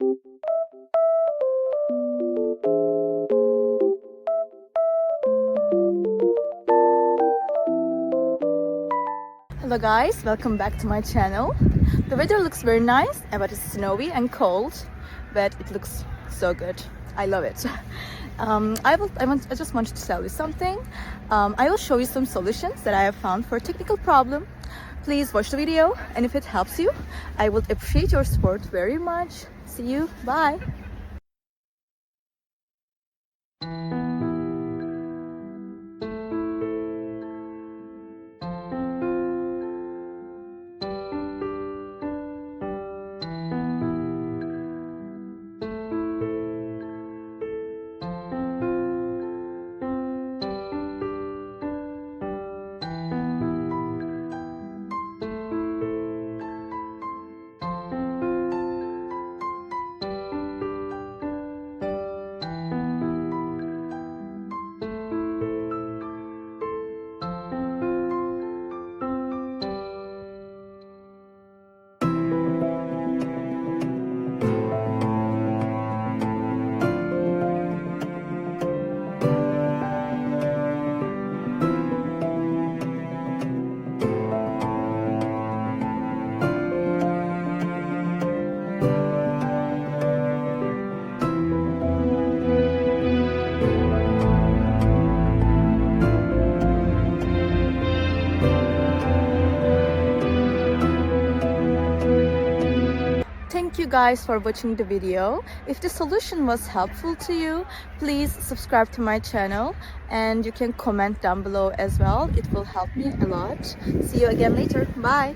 Hello guys, welcome back to my channel. The weather looks very nice, but it's snowy and cold, but it looks so good. I love it. I just wanted to tell you something. I will show you some solutions that I have found for a technical problem. Please watch the video, and if it helps you, I would appreciate your support very much. See you, bye. Thank you guys for watching the video. If the solution was helpful to you, please subscribe to my channel and you can comment down below as well. It will help me a lot. See you again later. Bye.